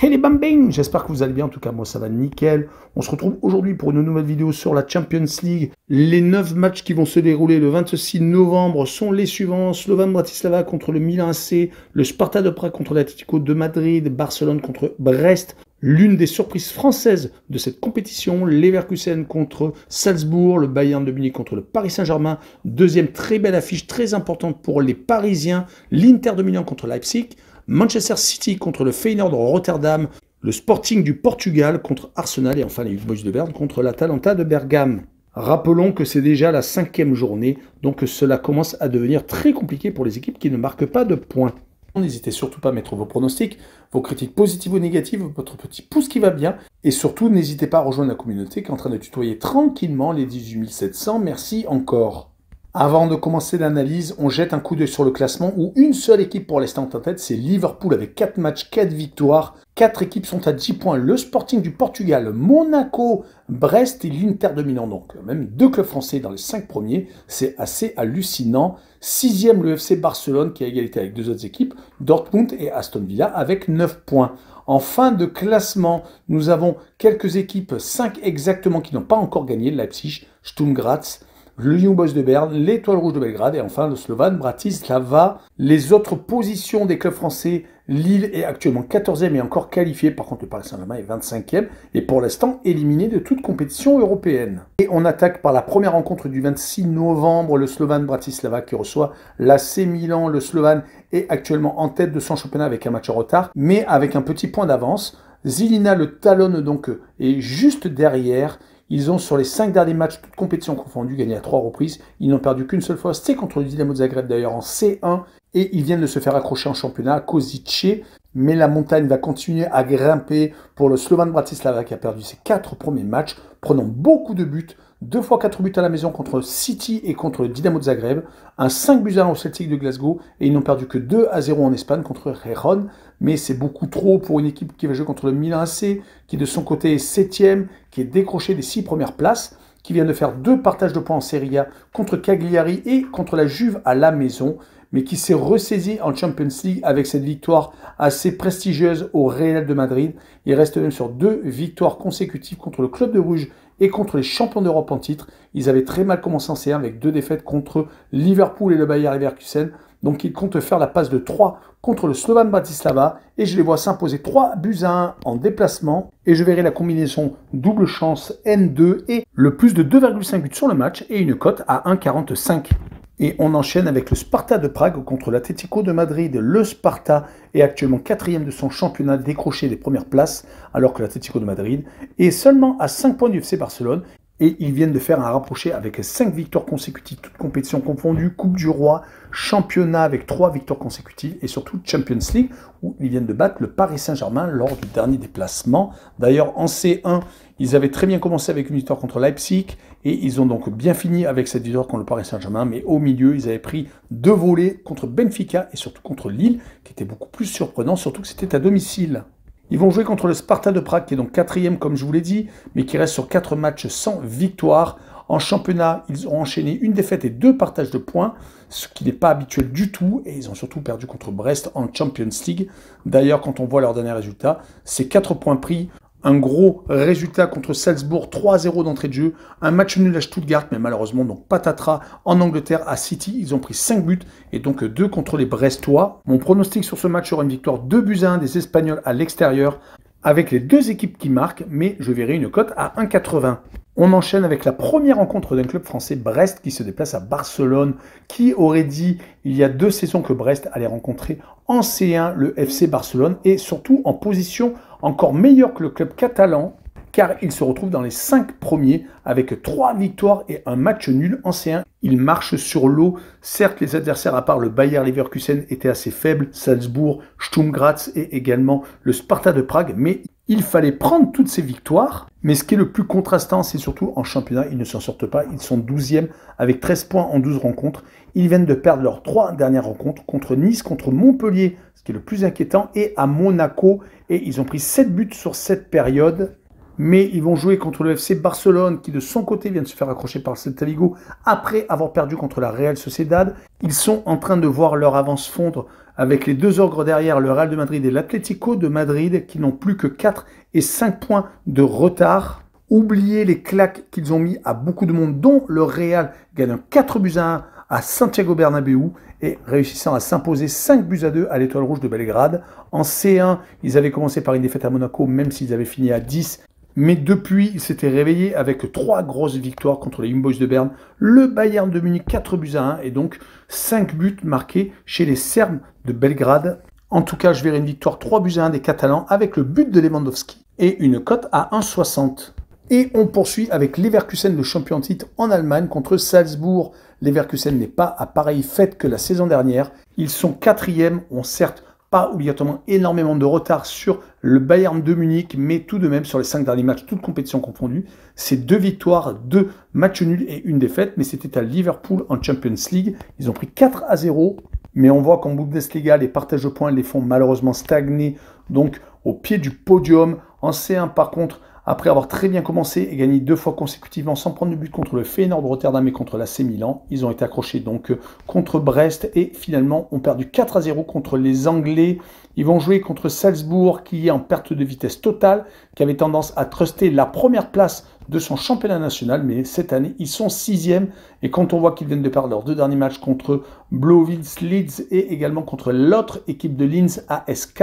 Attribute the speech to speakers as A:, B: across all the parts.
A: Hey les bambins, j'espère que vous allez bien, en tout cas moi ça va nickel. On se retrouve aujourd'hui pour une nouvelle vidéo sur la Champions League. Les 9 matchs qui vont se dérouler le 26 novembre sont les suivants. Slovan Bratislava contre le Milan AC, le Sparta de Prague contre l'Atlético de Madrid, Barcelone contre Brest. L'une des surprises françaises de cette compétition, Leverkusen contre Salzbourg, le Bayern de Munich contre le Paris Saint-Germain. Deuxième très belle affiche, très importante pour les Parisiens, l'Inter de Milan contre Leipzig. Manchester City contre le Feyenoord de Rotterdam, le Sporting du Portugal contre Arsenal et enfin les Boys de Berne contre l'Atalanta de Bergame. Rappelons que c'est déjà la 5e journée, donc cela commence à devenir très compliqué pour les équipes qui ne marquent pas de points. N'hésitez surtout pas à mettre vos pronostics, vos critiques positives ou négatives, votre petit pouce qui va bien. Et surtout, n'hésitez pas à rejoindre la communauté qui est en train de tutoyer tranquillement les 18 700. Merci encore. Avant de commencer l'analyse, on jette un coup d'œil sur le classement où une seule équipe pour l'instant en tête, c'est Liverpool avec 4 matchs, 4 victoires. 4 équipes sont à 10 points. Le Sporting du Portugal, Monaco, Brest et l'Inter de Milan. Donc même 2 clubs français dans les 5 premiers, c'est assez hallucinant. 6e, le FC Barcelone qui a égalité avec 2 autres équipes, Dortmund et Aston Villa avec 9 points. En fin de classement, nous avons quelques équipes, 5 exactement, qui n'ont pas encore gagné. Leipzig, Sturm Graz, le Young Boys de Berne, l'Étoile Rouge de Belgrade et enfin le Slovan Bratislava. Les autres positions des clubs français, Lille est actuellement 14e et encore qualifié. Par contre, le Paris Saint-Germain est 25e et pour l'instant éliminé de toute compétition européenne. Et on attaque par la première rencontre du 26 novembre, le Slovan Bratislava qui reçoit l'AC Milan. Le Slovan est actuellement en tête de son championnat avec un match en retard, mais avec un petit point d'avance. Žilina le talonne donc est juste derrière. Ils ont, sur les 5 derniers matchs, toutes compétitions confondues, gagné à 3 reprises. Ils n'ont perdu qu'une seule fois. C'était contre le Dynamo de Zagreb, d'ailleurs, en C1. Et ils viennent de se faire accrocher en championnat à Košice. Mais la montagne va continuer à grimper pour le Slovan Bratislava qui a perdu ses 4 premiers matchs, prenant beaucoup de buts. 2 fois 4 buts à la maison contre City et contre le Dynamo de Zagreb. Un 5-1 au Celtic de Glasgow. Et ils n'ont perdu que 2-0 en Espagne contre Gijón. Mais c'est beaucoup trop pour une équipe qui va jouer contre le Milan AC, qui de son côté est 7e, qui est décroché des 6 premières places, qui vient de faire 2 partages de points en Serie A contre Cagliari et contre la Juve à la maison, mais qui s'est ressaisi en Champions League avec cette victoire assez prestigieuse au Real de Madrid. Il reste même sur 2 victoires consécutives contre le Club de Bruges et contre les champions d'Europe en titre. Ils avaient très mal commencé en C1 avec 2 défaites contre Liverpool et le Bayer Leverkusen. Donc ils comptent faire la passe de 3 contre le Slovan Bratislava et je les vois s'imposer 3-1 en déplacement. Et je verrai la combinaison double chance N2 et le plus de 2,5 buts sur le match et une cote à 1,45. Et on enchaîne avec le Sparta de Prague contre l'Atlético de Madrid. Le Sparta est actuellement 4e de son championnat, décroché des premières places, alors que l'Atlético de Madrid est seulement à 5 points du FC Barcelone. Et ils viennent de faire un rapproché avec 5 victoires consécutives, toutes compétitions confondues, Coupe du Roi, championnat avec 3 victoires consécutives et surtout Champions League où ils viennent de battre le Paris Saint-Germain lors du dernier déplacement. D'ailleurs en C1, ils avaient très bien commencé avec une victoire contre Leipzig et ils ont donc bien fini avec cette victoire contre le Paris Saint-Germain, mais au milieu, ils avaient pris 2 volées contre Benfica et surtout contre Lille, qui était beaucoup plus surprenant, surtout que c'était à domicile. Ils vont jouer contre le Sparta de Prague, qui est donc 4e, comme je vous l'ai dit, mais qui reste sur 4 matchs sans victoire. En championnat, ils ont enchaîné une défaite et 2 partages de points, ce qui n'est pas habituel du tout. Et ils ont surtout perdu contre Brest en Champions League. D'ailleurs, quand on voit leurs derniers résultats, c'est 4 points pris. Un gros résultat contre Salzbourg, 3-0 d'entrée de jeu. Un match nul à Stuttgart, mais malheureusement, donc patatras en Angleterre à City. Ils ont pris 5 buts et donc 2 contre les Brestois. Mon pronostic sur ce match sera une victoire 2-1 des Espagnols à l'extérieur, avec les 2 équipes qui marquent, mais je verrai une cote à 1,80. On enchaîne avec la première rencontre d'un club français, Brest, qui se déplace à Barcelone. Qui aurait dit il y a 2 saisons que Brest allait rencontrer en C1 le FC Barcelone et surtout en position encore meilleure que le club catalan, car il se retrouve dans les 5 premiers avec 3 victoires et un match nul en C1. Il marche sur l'eau. Certes, les adversaires à part le Bayer Leverkusen étaient assez faibles, Salzbourg, Sturm Graz et également le Sparta de Prague, mais il fallait prendre toutes ces victoires. Mais ce qui est le plus contrastant, c'est surtout en championnat, ils ne s'en sortent pas. Ils sont 12e avec 13 points en 12 rencontres. Ils viennent de perdre leurs 3 dernières rencontres contre Nice, contre Montpellier, ce qui est le plus inquiétant, et à Monaco. Et ils ont pris 7 buts sur cette période. Mais ils vont jouer contre le FC Barcelone, qui de son côté vient de se faire accrocher par le Celta Vigo après avoir perdu contre la Real Sociedad. Ils sont en train de voir leur avance fondre avec les deux ogres derrière, le Real de Madrid et l'Atlético de Madrid, qui n'ont plus que 4 et 5 points de retard. Oubliez les claques qu'ils ont mis à beaucoup de monde, dont le Real gagnant 4-1 à Santiago Bernabéu et réussissant à s'imposer 5-2 à l'Étoile Rouge de Belgrade. En C1, ils avaient commencé par une défaite à Monaco, même s'ils avaient fini à 10. Mais depuis, ils s'étaient réveillés avec 3 grosses victoires contre les Young Boys de Berne, le Bayern de Munich 4-1 et donc 5 buts marqués chez les Serbes de Belgrade. En tout cas, je verrai une victoire 3-1 des Catalans avec le but de Lewandowski et une cote à 1,60. Et on poursuit avec Leverkusen, le champion en titre en Allemagne, contre Salzbourg. Leverkusen n'est pas à pareille fête que la saison dernière. Ils sont 4e, ont certes pas obligatoirement énormément de retard sur le Bayern de Munich, mais tout de même sur les 5 derniers matchs, toutes compétitions confondues, c'est 2 victoires, 2 matchs nuls et une défaite, mais c'était à Liverpool en Champions League. Ils ont pris 4-0, mais on voit qu'en Bundesliga, les partages de points les font malheureusement stagner, donc au pied du podium. En C1 par contre, après avoir très bien commencé et gagné 2 fois consécutivement sans prendre de but contre le Feyenoord de Rotterdam et contre l'AC Milan, ils ont été accrochés donc contre Brest et finalement ont perdu 4-0 contre les Anglais. Ils vont jouer contre Salzbourg qui est en perte de vitesse totale, qui avait tendance à truster la première place de son championnat national, mais cette année ils sont 6e et quand on voit qu'ils viennent de perdre leurs 2 derniers matchs contre Blauwils Leeds et également contre l'autre équipe de Linz ASK,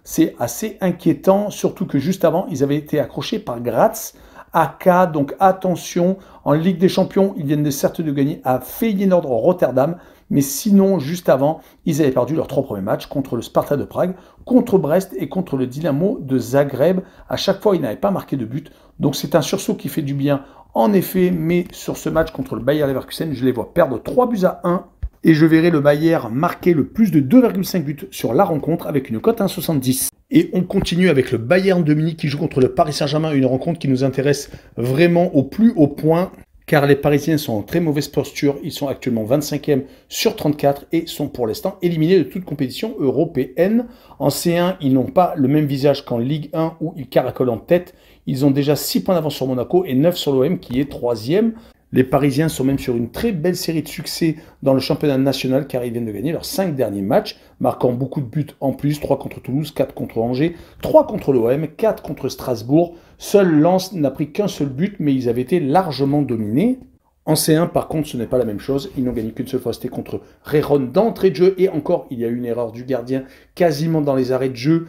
A: c'est assez inquiétant, surtout que juste avant, ils avaient été accrochés par Graz, AK, donc attention, en Ligue des Champions, ils viennent certes de gagner à Feyenoord Rotterdam, mais sinon, juste avant, ils avaient perdu leurs 3 premiers matchs contre le Sparta de Prague, contre Brest et contre le Dynamo de Zagreb. À chaque fois, ils n'avaient pas marqué de but, donc c'est un sursaut qui fait du bien, en effet, mais sur ce match contre le Bayer Leverkusen, je les vois perdre 3-1. Et je verrai le Bayern marquer le plus de 2,5 buts sur la rencontre avec une cote 1,70. Et on continue avec le Bayern de Munich qui joue contre le Paris Saint-Germain, une rencontre qui nous intéresse vraiment au plus haut point, car les Parisiens sont en très mauvaise posture, ils sont actuellement 25e sur 34 et sont pour l'instant éliminés de toute compétition européenne. En C1, ils n'ont pas le même visage qu'en Ligue 1 où ils caracolent en tête, ils ont déjà 6 points d'avance sur Monaco et 9 sur l'OM qui est 3e. Les Parisiens sont même sur une très belle série de succès dans le championnat national car ils viennent de gagner leurs 5 derniers matchs, marquant beaucoup de buts en plus, 3 contre Toulouse, 4 contre Angers, 3 contre l'OM, 4 contre Strasbourg. Seul Lens n'a pris qu'un seul but, mais ils avaient été largement dominés. En C1, par contre, ce n'est pas la même chose. Ils n'ont gagné qu'une seule fois, c'était contre Rayron d'entrée de jeu. Et encore, il y a eu une erreur du gardien quasiment dans les arrêts de jeu.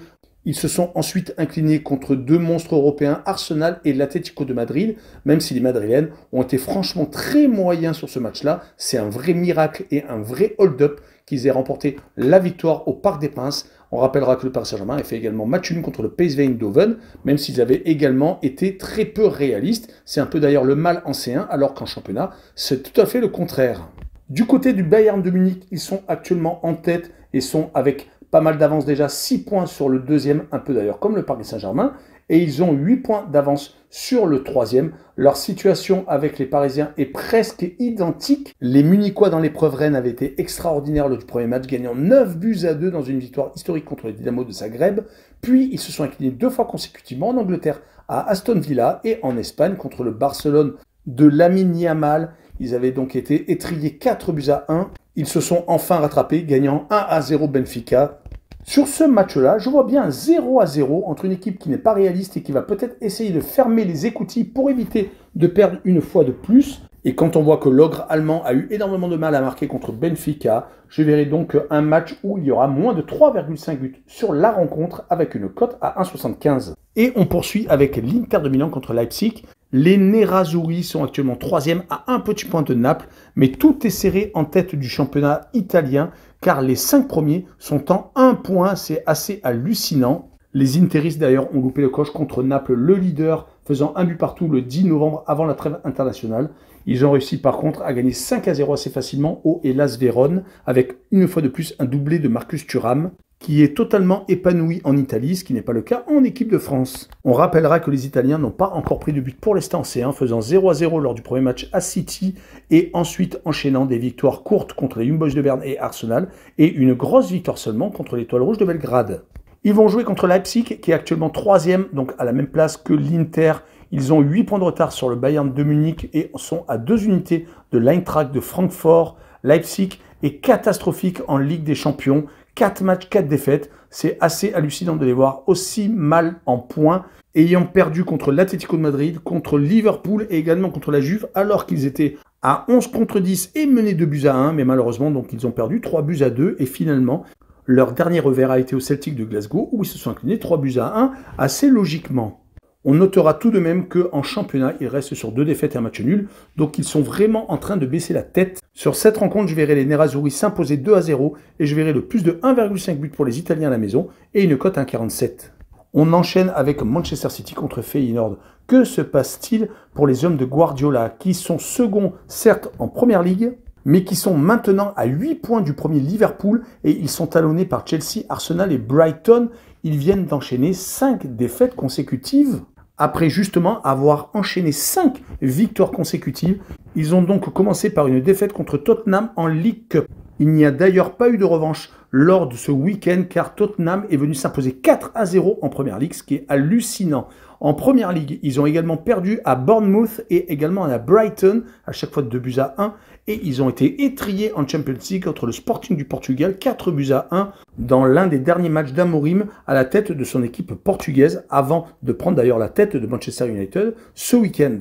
A: Ils se sont ensuite inclinés contre 2 monstres européens, Arsenal et l'Atlético de Madrid, même si les Madrilènes ont été franchement très moyens sur ce match-là. C'est un vrai miracle et un vrai hold-up qu'ils aient remporté la victoire au Parc des Princes. On rappellera que le Paris Saint-Germain a fait également match nul contre le PSV Eindhoven, même s'ils avaient également été très peu réalistes. C'est un peu d'ailleurs le mal en C1, alors qu'en championnat, c'est tout à fait le contraire. Du côté du Bayern de Munich, ils sont actuellement en tête et sont avec pas mal d'avance déjà, 6 points sur le deuxième, un peu d'ailleurs comme le Paris Saint-Germain, et ils ont 8 points d'avance sur le troisième. Leur situation avec les Parisiens est presque identique. Les Munichois dans l'épreuve Rennes avaient été extraordinaires lors du premier match, gagnant 9-2 dans une victoire historique contre les Dynamo de Zagreb. Puis ils se sont inclinés 2 fois consécutivement en Angleterre à Aston Villa et en Espagne contre le Barcelone de Lamine Yamal. Ils avaient donc été étriés 4-1. Ils se sont enfin rattrapés, gagnant 1-0 Benfica. Sur ce match-là, je vois bien 0-0 entre une équipe qui n'est pas réaliste et qui va peut-être essayer de fermer les écoutilles pour éviter de perdre une fois de plus. Et quand on voit que l'ogre allemand a eu énormément de mal à marquer contre Benfica, je verrai donc un match où il y aura moins de 3,5 buts sur la rencontre avec une cote à 1,75. Et on poursuit avec l'Inter de Milan contre Leipzig. Les Nerazzurri sont actuellement 3e à un petit point de Naples, mais tout est serré en tête du championnat italien car les 5 premiers sont en 1 point, c'est assez hallucinant. Les Interistes d'ailleurs ont loupé le coche contre Naples, le leader, faisant un but partout le 10 novembre avant la trêve internationale. Ils ont réussi par contre à gagner 5-0 assez facilement au Hellas Vérone, avec une fois de plus un doublé de Marcus Thuram, qui est totalement épanoui en Italie, ce qui n'est pas le cas en équipe de France. On rappellera que les Italiens n'ont pas encore pris de but pour l'instant en C1, faisant 0-0 lors du premier match à City, et ensuite enchaînant des victoires courtes contre les Young Boys de Berne et Arsenal, et une grosse victoire seulement contre l'Étoile Rouge de Belgrade. Ils vont jouer contre Leipzig, qui est actuellement 3e, donc à la même place que l'Inter. Ils ont 8 points de retard sur le Bayern de Munich et sont à 2 unités de l'Eintracht de Francfort. Leipzig est catastrophique en Ligue des Champions, 4 matchs, 4 défaites. C'est assez hallucinant de les voir aussi mal en points, ayant perdu contre l'Atlético de Madrid, contre Liverpool et également contre la Juve, alors qu'ils étaient à 11 contre 10 et menés 2-1, mais malheureusement, donc ils ont perdu 3-2 et finalement, leur dernier revers a été au Celtic de Glasgow, où ils se sont inclinés 3-1, assez logiquement. On notera tout de même qu'en championnat, ils restent sur 2 défaites et un match nul, donc ils sont vraiment en train de baisser la tête. Sur cette rencontre, je verrai les Nerazzurri s'imposer 2-0 et je verrai le plus de 1,5 but pour les Italiens à la maison et une cote à 1,47. On enchaîne avec Manchester City contre Feyenoord. Que se passe-t-il pour les hommes de Guardiola, qui sont seconds, certes, en Première Ligue, mais qui sont maintenant à 8 points du premier Liverpool et ils sont talonnés par Chelsea, Arsenal et Brighton. Ils viennent d'enchaîner 5 défaites consécutives. Après justement avoir enchaîné 5 victoires consécutives, ils ont donc commencé par une défaite contre Tottenham en League Cup. Il n'y a d'ailleurs pas eu de revanche lors de ce week-end car Tottenham est venu s'imposer 4-0 en Première Ligue, ce qui est hallucinant. En Première Ligue, ils ont également perdu à Bournemouth et également à Brighton, à chaque fois de 2-1. Et ils ont été étriés en Champions League contre le Sporting du Portugal, 4-1, dans l'un des derniers matchs d'Amorim à la tête de son équipe portugaise, avant de prendre d'ailleurs la tête de Manchester United ce week-end.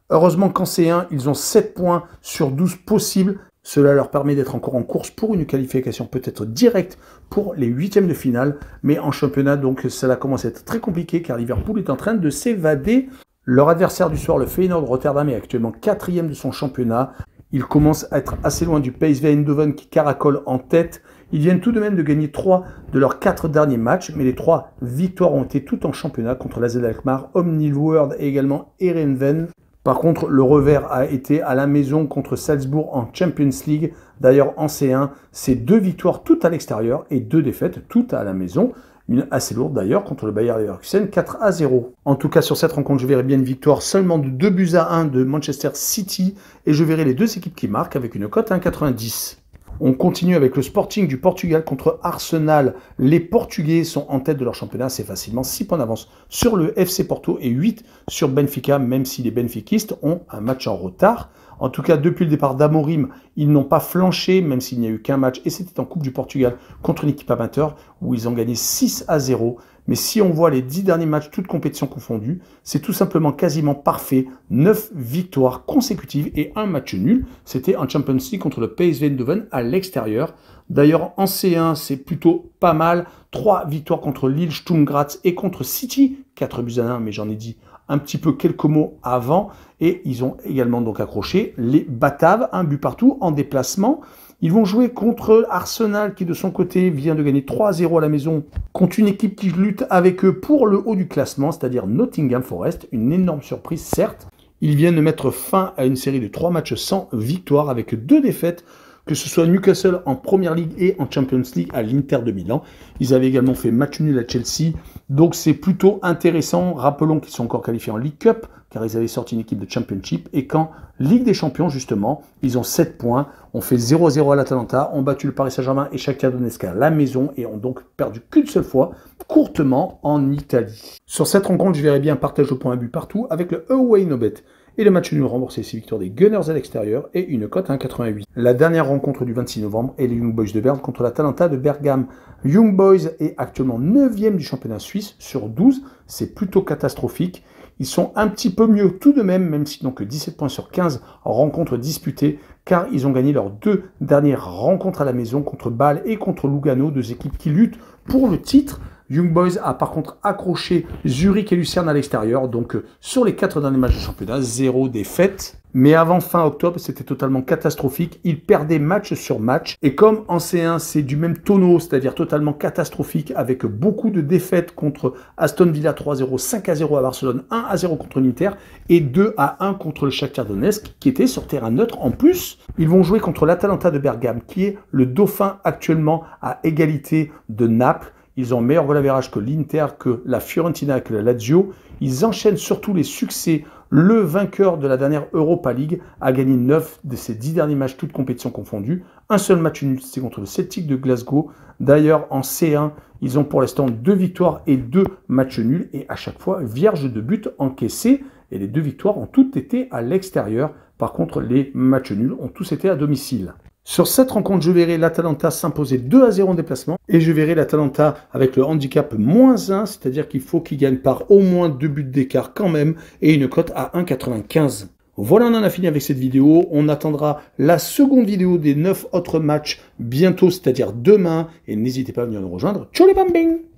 A: Heureusement qu'en C1, ils ont 7 points sur 12 possibles. Cela leur permet d'être encore en course pour une qualification peut-être directe pour les 8e de finale. Mais en championnat, donc, cela commence à être très compliqué car Liverpool est en train de s'évader. Leur adversaire du soir, le Feyenoord Rotterdam, est actuellement 4e de son championnat. Il commence à être assez loin du PSV Eindhoven qui caracole en tête. Ils viennent tout de même de gagner 3 de leurs 4 derniers matchs, mais les 3 victoires ont été toutes en championnat contre l'AZ Alkmaar, Omniworld et également Heerenveen. Par contre, le revers a été à la maison contre Salzbourg en Champions League. D'ailleurs, en C1, c'est 2 victoires toutes à l'extérieur et 2 défaites toutes à la maison. Une assez lourde d'ailleurs contre le Bayer Leverkusen, 4-0. En tout cas, sur cette rencontre, je verrai bien une victoire seulement de 2-1 de Manchester City et je verrai les 2 équipes qui marquent avec une cote à 1,90. On continue avec le Sporting du Portugal contre Arsenal. Les Portugais sont en tête de leur championnat assez facilement, 6 points d'avance sur le FC Porto et 8 sur Benfica, même si les benfiquistes ont un match en retard. En tout cas, depuis le départ d'Amorim, ils n'ont pas flanché, même s'il n'y a eu qu'un match, et c'était en Coupe du Portugal contre une équipe amateur, où ils ont gagné 6-0. Mais si on voit les 10 derniers matchs, toutes compétitions confondues, c'est tout simplement quasiment parfait. 9 victoires consécutives et un match nul. C'était en Champions League contre le PSV Eindhoven à l'extérieur. D'ailleurs, en C1, c'est plutôt pas mal. 3 victoires contre Lille, Sturm Graz et contre City. 4-1, mais j'en ai dit un petit peu quelques mots avant. Et ils ont également donc accroché les Bataves, un but partout en déplacement. Ils vont jouer contre Arsenal qui de son côté vient de gagner 3-0 à la maison contre une équipe qui lutte avec eux pour le haut du classement, c'est-à-dire Nottingham Forest. Une énorme surprise certes. Ils viennent de mettre fin à une série de 3 matchs sans victoire avec 2 défaites, que ce soit Newcastle en Première Ligue et en Champions League à l'Inter de Milan. Ils avaient également fait match nul à Chelsea, donc c'est plutôt intéressant. Rappelons qu'ils sont encore qualifiés en League Cup, car ils avaient sorti une équipe de Championship, et qu'en Ligue des Champions, justement, ils ont 7 points, ont fait 0-0 à l'Atalanta, ont battu le Paris Saint-Germain et Shakhtar Donetsk à la maison, et ont donc perdu qu'une seule fois, courtement, en Italie. Sur cette rencontre, je verrai bien un partage au point à but partout, avec le Away No Bet. Et le match nul remboursé, c'est victoire des Gunners à l'extérieur et une cote à 1,88. La dernière rencontre du 26 novembre est les Young Boys de Berne contre l'Atalanta de Bergame. Young Boys est actuellement 9e du championnat suisse sur 12. C'est plutôt catastrophique. Ils sont un petit peu mieux tout de même s'ils n'ont que 17 points sur 15 rencontres disputées, car ils ont gagné leurs 2 dernières rencontres à la maison contre Bâle et contre Lugano, 2 équipes qui luttent pour le titre. Young Boys a par contre accroché Zurich et Lucerne à l'extérieur, donc sur les 4 derniers matchs de championnat, 0 défaite. Mais avant fin octobre, c'était totalement catastrophique. Ils perdaient match sur match. Et comme en C1, c'est du même tonneau, c'est-à-dire totalement catastrophique, avec beaucoup de défaites contre Aston Villa 3-0, 5-0 à Barcelone, 1-0 contre l'Inter et 2-1 contre le Shakhtar Donetsk, qui était sur terrain neutre. En plus, ils vont jouer contre l'Atalanta de Bergame, qui est le dauphin actuellement à égalité de Naples. Ils ont meilleur goal average que l'Inter, que la Fiorentina, que la Lazio. Ils enchaînent surtout les succès. Le vainqueur de la dernière Europa League a gagné 9 de ses 10 derniers matchs, toutes compétitions confondues. Un seul match nul, c'est contre le Celtic de Glasgow. D'ailleurs, en C1, ils ont pour l'instant 2 victoires et 2 matchs nuls. Et à chaque fois, vierge de buts encaissés. Et les 2 victoires ont toutes été à l'extérieur. Par contre, les matchs nuls ont tous été à domicile. Sur cette rencontre, je verrai l'Atalanta s'imposer 2-0 en déplacement et je verrai l'Atalanta avec le handicap -1, c'est-à-dire qu'il faut qu'il gagne par au moins 2 buts d'écart quand même et une cote à 1,95. Voilà, on en a fini avec cette vidéo. On attendra la seconde vidéo des 9 autres matchs bientôt, c'est-à-dire demain. Et n'hésitez pas à venir nous rejoindre. Ciao les bambins!